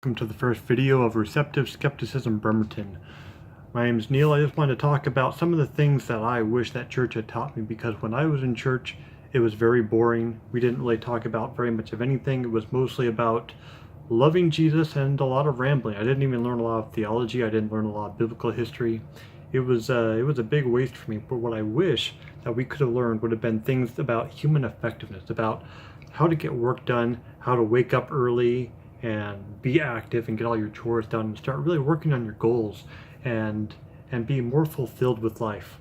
Welcome to the first video of Receptive Skepticism Bremerton. My name is Neil. I just wanted to talk about some of the things that I wish that church had taught me, because when I was in church it was very boring. We didn't really talk about very much of anything. It was mostly about loving Jesus and a lot of rambling. I didn't even learn a lot of theology. I didn't learn a lot of biblical history. It was a big waste for me. But what I wish that we could have learned would have been things about human effectiveness, about how to get work done, how to wake up early and be active and get all your chores done and start really working on your goals and be more fulfilled with life.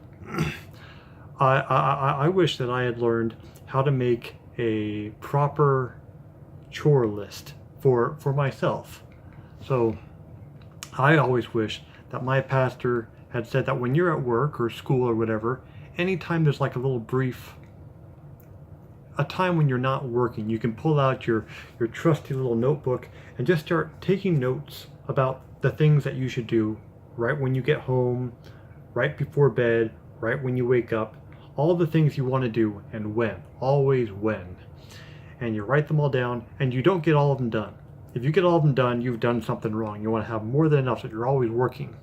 I wish that I had learned how to make a proper chore list for myself. So I always wish that my pastor had said that when you're at work or school or whatever, anytime there's like a time when you're not working, you can pull out your trusty little notebook and just start taking notes about the things that you should do right when you get home, right before bed, right when you wake up, all the things you want to do and when, always when. And you write them all down, and you don't get all of them done. If you get all of them done, you've done something wrong. You want to have more than enough so that you're always working.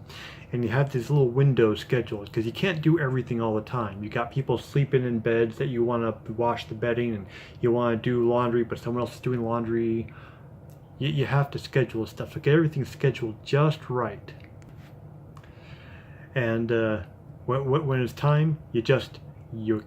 And you have these little windows scheduled, because you can't do everything all the time. You got people sleeping in beds that you want to wash the bedding, and you want to do laundry, but someone else is doing laundry. You have to schedule stuff. So get everything scheduled just right. And when it's time, you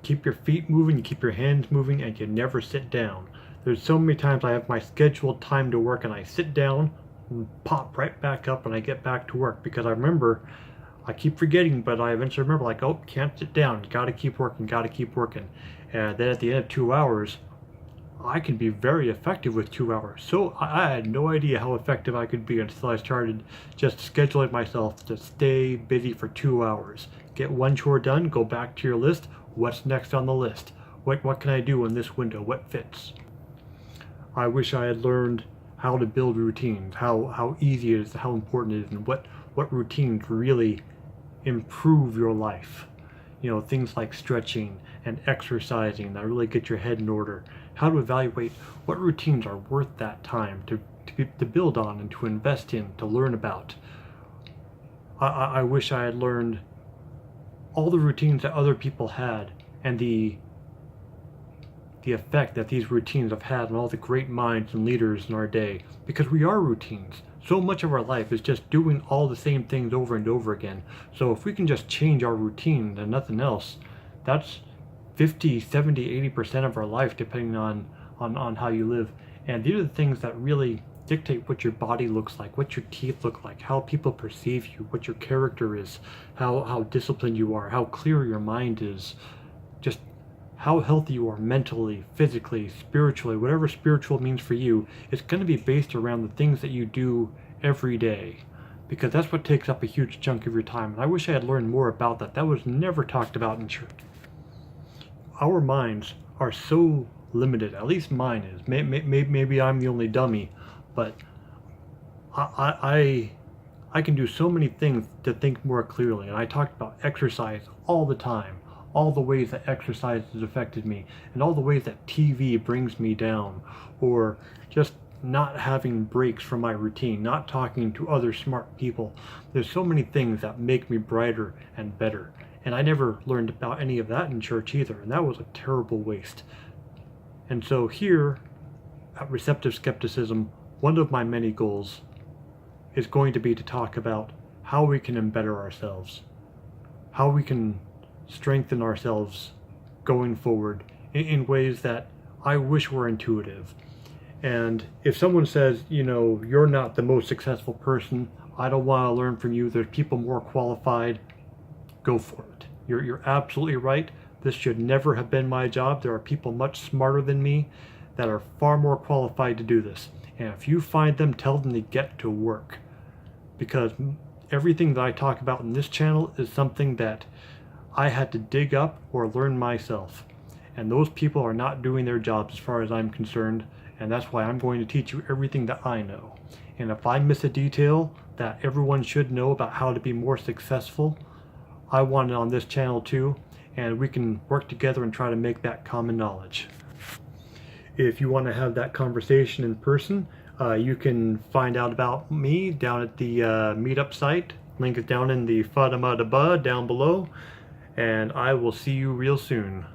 keep your feet moving, you keep your hands moving, and you never sit down. There's so many times I have my scheduled time to work and I sit down and pop right back up and I get back to work, because I keep forgetting, but I eventually remember, like, oh, can't sit down, gotta keep working. And then at the end of 2 hours, I can be very effective with 2 hours. So I had no idea how effective I could be until I started just scheduling myself to stay busy for 2 hours. Get one chore done, go back to your list. What's next on the list? What can I do in this window? What fits? I wish I had learned how to build routines, how easy it is, how important it is, and what routines really improve your life. You know, things like stretching and exercising that really get your head in order. How to evaluate what routines are worth that time to build on and to invest in, to learn about. I wish I had learned all the routines that other people had, and the effect that these routines have had on all the great minds and leaders in our day, because we are routines. So much of our life is just doing all the same things over and over again. So if we can just change our routine and nothing else, that's 50, 70, 80% of our life, depending on how you live. And these are the things that really dictate what your body looks like, what your teeth look like, how people perceive you, what your character is, how disciplined you are, how clear your mind is, just how healthy you are mentally, physically, spiritually. Whatever spiritual means for you, it's going to be based around the things that you do every day, because that's what takes up a huge chunk of your time. And I wish I had learned more about that. That was never talked about in church. Our minds are so limited, at least mine is. Maybe I'm the only dummy, but I can do so many things to think more clearly. And I talked about exercise all the time, all the ways that exercise has affected me, and all the ways that TV brings me down, or just not having breaks from my routine, not talking to other smart people. There's so many things that make me brighter and better. And I never learned about any of that in church either, and that was a terrible waste. And so here at Receptive Skepticism, one of my many goals is going to be to talk about how we can embetter ourselves, how we can strengthen ourselves going forward in ways that I wish were intuitive. And if someone says, you know, you're not the most successful person, I don't want to learn from you, there's people more qualified, go for it. You're absolutely right. This should never have been my job. There are people much smarter than me that are far more qualified to do this. And if you find them, tell them to get to work. Because everything that I talk about in this channel is something that I had to dig up or learn myself. And those people are not doing their jobs as far as I'm concerned. And that's why I'm going to teach you everything that I know. And if I miss a detail that everyone should know about how to be more successful, I want it on this channel too, and we can work together and try to make that common knowledge. If you want to have that conversation in person, You can find out about me down at the meetup site. Link is down in the Fadamadaба down below. And I will see you real soon.